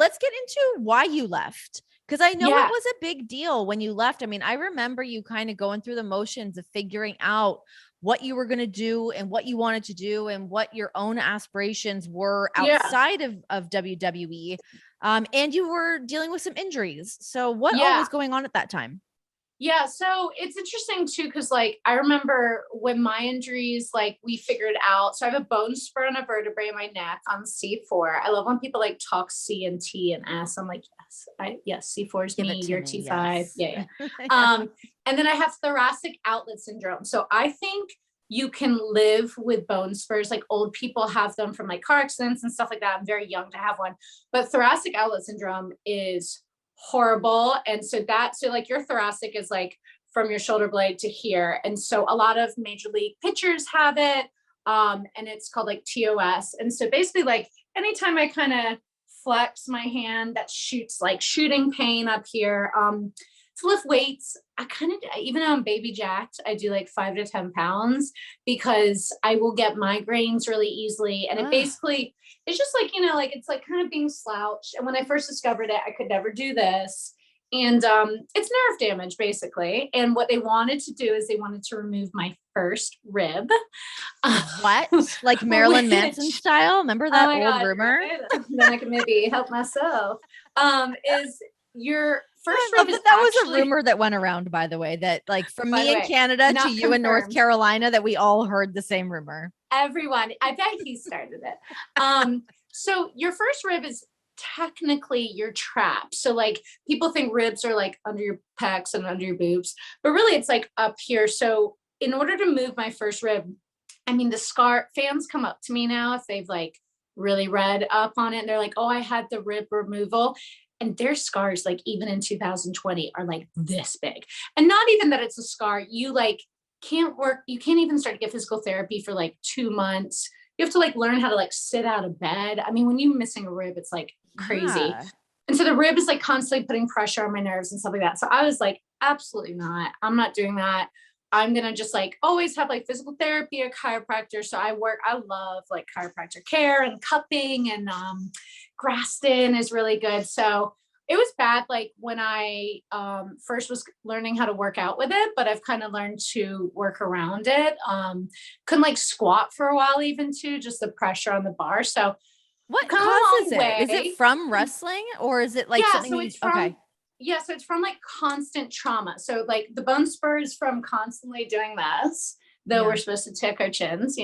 let's get into why you left. Because I know it Yeah. was a big deal when you left. I mean, I remember you kind of going through the motions of figuring out what you were going to do and what you wanted to do and what your own aspirations were Yeah. outside of WWE. And you were dealing with some injuries. So what all Yeah. was going on at that time? Yeah, so it's interesting too, because like I remember when my injuries, like we figured out. So I have a bone spur and a vertebrae in my neck on C4. I love when people like talk C and T and S. I'm like, yes, C4 is Give me, it to you're me. T5. Yes. Yeah, yeah. Yeah. And then I have thoracic outlet syndrome. So I think you can live with bone spurs. Like old people have them from like car accidents and stuff like that. I'm very young to have one, but thoracic outlet syndrome is horrible. And so like your thoracic is like from your shoulder blade to here. And so a lot of major league pitchers have it. And it's called like TOS. And so basically like anytime I kind of flex my hand, that shoots like shooting pain up here. To lift weights, I kind of, even though I'm baby jacked, I do like 5 to 10 pounds because I will get migraines really easily. And it basically, it's just like, like it's like kind of being slouched. And when I first discovered it, I could never do this. And it's nerve damage basically. And what they wanted to do is they wanted to remove my first rib. What? Like Marilyn Manson style? Remember that old God, rumor? right? Then I can maybe help myself. Is your first rib is that actually, was a rumor that went around, by the way, that like from by me the in way, Canada not to you in North confirmed. Carolina, that we all heard the same rumor. Everyone, I bet he started it. So your first rib is technically your trap. So like people think ribs are like under your pecs and under your boobs, but really it's like up here. So in order to move my first rib, I mean, the scar, fans come up to me now if they've like really read up on it and they're like, oh, I had the rib removal. And their scars, like even in 2020, are like this big. And not even that it's a scar, you like can't work, you can't even start to get physical therapy for like 2 months. You have to like learn how to like sit out of bed. I mean, when you're missing a rib, it's like crazy. Yeah. And so the rib is like constantly putting pressure on my nerves and stuff like that. So I was like, absolutely not. I'm not doing that. I'm going to just like always have like physical therapy or chiropractor. So I love like chiropractor care and cupping and Graston is really good. So it was bad like when I first was learning how to work out with it, but I've kind of learned to work around it. Couldn't like squat for a while even too, just the pressure on the bar. So What come a long causes it? way. Is it from wrestling or is it like something So it's from, okay. Yeah, so it's from like constant trauma. So like the bone spurs from constantly doing this, though we're supposed to tick our chins,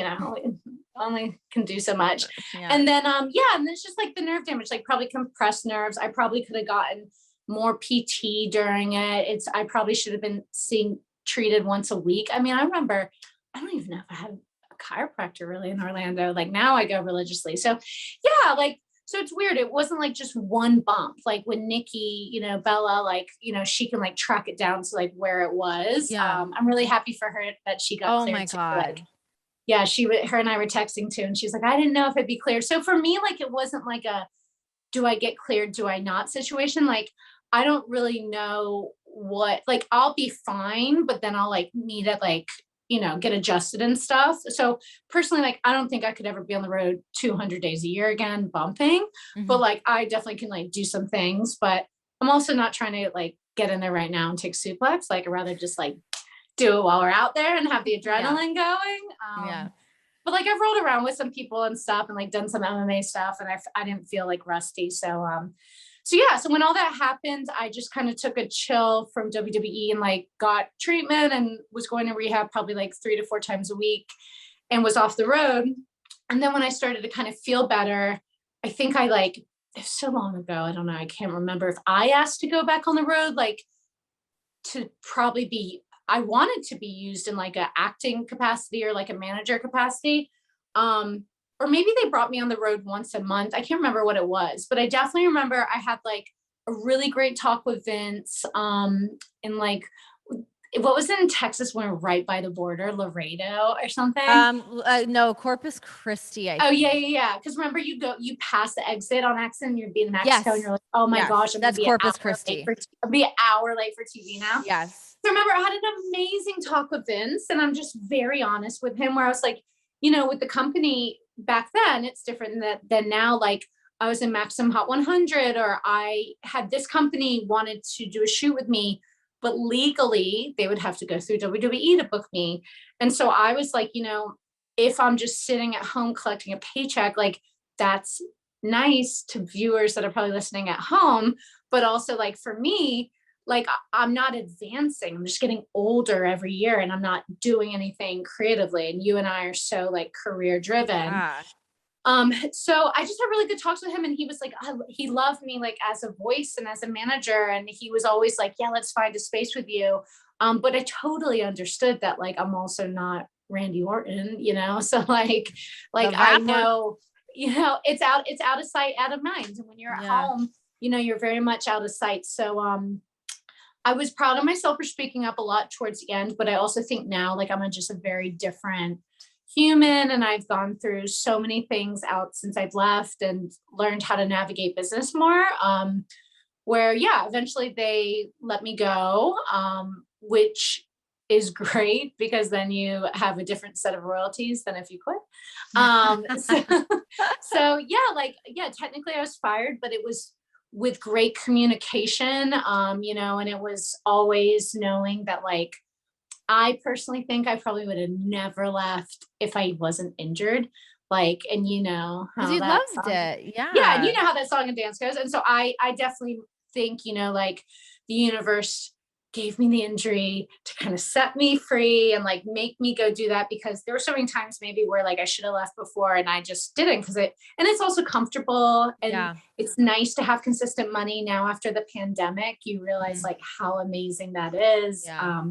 only can do so much. Yeah. And then and it's just like the nerve damage, like probably compressed nerves. I probably could have gotten more PT during it. I probably should have been treated once a week. I mean, I remember, I don't even know if I had a chiropractor really in Orlando. Like now I go religiously. So yeah, like so it's weird. It wasn't like just one bump. Like when Nikki, Bella, like, she can like track it down to like where it was. Yeah. I'm really happy for her that she got cleared. Oh my God. Like, yeah, her and I were texting too. And she's like, I didn't know if it'd be cleared. So for me, like, it wasn't like a, do I get cleared? Do I not situation? Like, I don't really know what, like, I'll be fine, but then I'll like need it, like, get adjusted and stuff. So personally, like, I don't think I could ever be on the road 200 days a year again, bumping, but like, I definitely can like do some things, but I'm also not trying to like get in there right now and take suplex. Like I'd rather just like do it while we're out there and have the adrenaline going. But like I've rolled around with some people and stuff and like done some MMA stuff and I didn't feel like rusty. So when all that happened, I just kind of took a chill from WWE and like got treatment and was going to rehab probably like 3 to 4 times a week and was off the road. And then when I started to kind of feel better, I think it was so long ago. I don't know. I can't remember if I asked to go back on the road, like to probably be, I wanted to be used in like a acting capacity or like a manager capacity. Or maybe they brought me on the road once a month. I can't remember what it was, but I definitely remember I had like a really great talk with Vince. In like, what was it in Texas when we were right by the border, Laredo or something? No, Corpus Christi. I think. Yeah. Because remember, you pass the exit on accident, you'd be in Mexico, and you're like, oh my gosh, that's Corpus Christi. I'll be an hour late for TV now. Yes. So remember, I had an amazing talk with Vince, and I'm just very honest with him, where I was like, with the company back then, it's different than now. Like, I was in Maxim Hot 100, or I had this company wanted to do a shoot with me, but legally they would have to go through WWE to book me. And so I was like, if I'm just sitting at home collecting a paycheck, like that's nice to viewers that are probably listening at home. But also, like, for me, like I'm not advancing. I'm just getting older every year and I'm not doing anything creatively. And you and I are so like career driven. Yeah. So I just had really good talks with him, and he was like, he loved me like as a voice and as a manager. And he was always like, yeah, let's find a space with you. But I totally understood that like I'm also not Randy Orton, so like The I rapper. know, it's out of sight, out of mind. And when you're at Yeah. home, you're very much out of sight. So I was proud of myself for speaking up a lot towards the end, but I also think now like I'm just a very different human, and I've gone through so many things out since I've left and learned how to navigate business more. Where yeah, eventually they let me go, which is great because then you have a different set of royalties than if you quit. So yeah, like yeah, technically I was fired, but it was with great communication, and it was always knowing that like I personally think I probably would have never left if I wasn't injured. Like, and you know Because how you that loved song, it. yeah, and you Yeah. know how that song and dance goes. And so I definitely think, like the universe gave me the injury to kind of set me free and like make me go do that, because there were so many times maybe where like I should have left before and I just didn't, and it's also comfortable and Yeah. it's nice to have consistent money now after the pandemic. You realize Mhm. like how amazing that is. Yeah.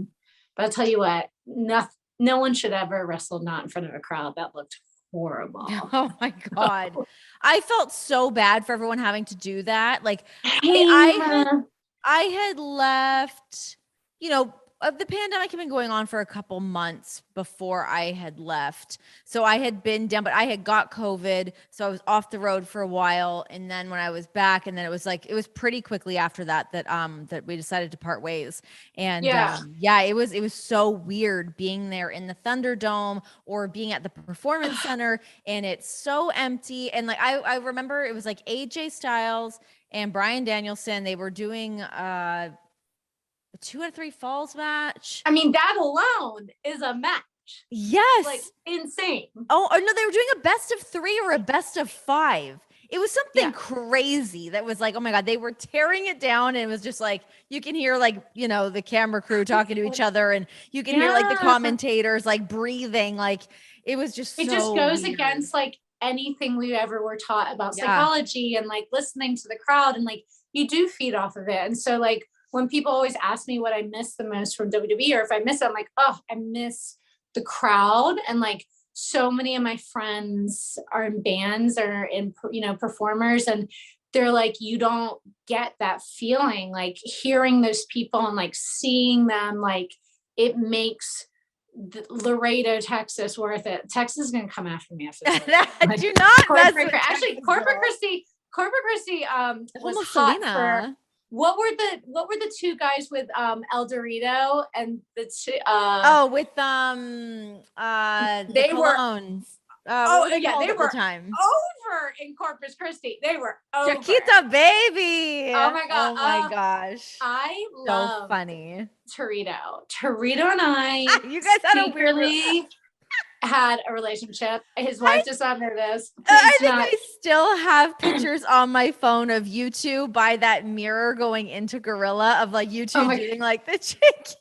But I'll tell you what, no one should ever wrestle not in front of a crowd. That looked horrible. Oh my God. I felt so bad for everyone having to do that. Like Same. I had left, the pandemic had been going on for a couple months before I had left. So I had been down, but I had got COVID. So I was off the road for a while. And then when I was back, and then it was pretty quickly after that we decided to part ways. And Yeah. yeah, it was so weird being there in the Thunderdome or being at the Performance Center, and it's so empty. And like I remember it was like AJ Styles and Brian Danielson. They were doing a 2 out of 3 falls match. I mean, that alone is a match. Like Yes. insane. Oh no, they were doing a best of 3 or a best of 5. It was something Yeah. crazy that was like, oh my God, they were tearing it down. And it was just like, you can hear like, the camera crew talking to each other, and you can hear like the Yeah. commentators like breathing. Like it was just It just so goes weird. against like anything we ever were taught about Yeah. psychology and like listening to the crowd, and like you do feed off of it. And so like when people always ask me what I miss the most from WWE, or if I miss it, I'm like, oh, I miss the crowd. And like so many of my friends are in bands or in performers, and they're like, you don't get that feeling, like hearing those people and like seeing them, like it makes Laredo, Texas worth it. Texas is going to come after me after this. Like, Do not mess Corporate, with actually, Texas Corporate girl. Christie, Corporate Christie was Almost hot for, Selena. what were the two guys with El Dorito and the two, Oh, with the they were, colognes. What oh were they yeah, called they at the were time? over in Corpus Christi. They were over. Chiquita baby. Oh my God. Oh my gosh. I So loved funny. Torito and I You guys had a weird secretly had a relationship. His I wife does not know this. I Please do think not. I still have pictures on my phone of you two by that mirror going into Gorilla, of like you Oh two my, doing like the chicken.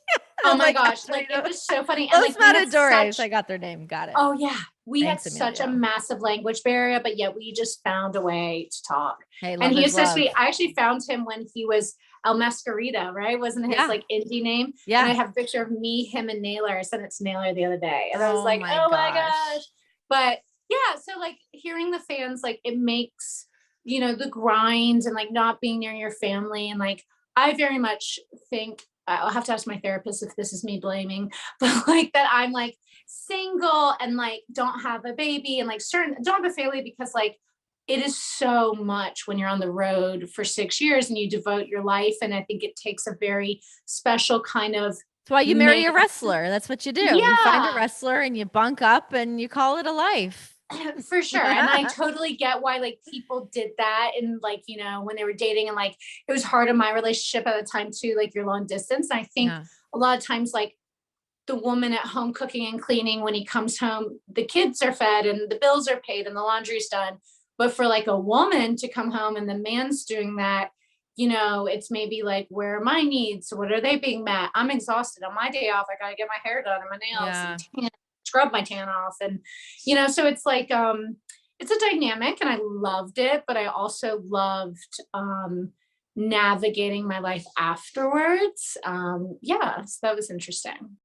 oh I'm my like, gosh. Like it was so funny. And Los like we had Matadores. I such, got their name. Got it. oh yeah, we had Thanks, such a Emilio. massive language barrier, but yet we just found a way to talk. Hey, And love he is was so love. sweet. I actually found him when he was El Mascarita, right? Wasn't his Yeah. like indie name? Yeah. And I have a picture of me, him, and Naylor. I sent it to Naylor the other day. And I was Oh like, my oh my gosh. gosh. But yeah, so like hearing the fans, like it makes, the grind and like not being near your family. And like, I very much think, I'll have to ask my therapist if this is me blaming, but like that I'm like single and like don't have a baby and like don't have a family, because like it is so much when you're on the road for 6 years and you devote your life. And I think it takes a very special kind of That's why you man. marry a wrestler. That's what you do. You find a Yeah. wrestler and you bunk up and you call it a life. For sure. And I totally get why like people did that. And like, you know, when they were dating and like it was hard in my relationship at the time too, like your long distance. And I think Yeah. a lot of times like the woman at home cooking and cleaning, when he comes home, the kids are fed and the bills are paid and the laundry's done. But for like a woman to come home and the man's doing that, you know, it's maybe like, where are my needs? What are they being met? I'm exhausted on my day off. I got to get my hair done and my nails and Yeah. scrub my tan off. And, you know, so it's like, it's a dynamic and I loved it, but I also loved, navigating my life afterwards. Yeah, so that was interesting.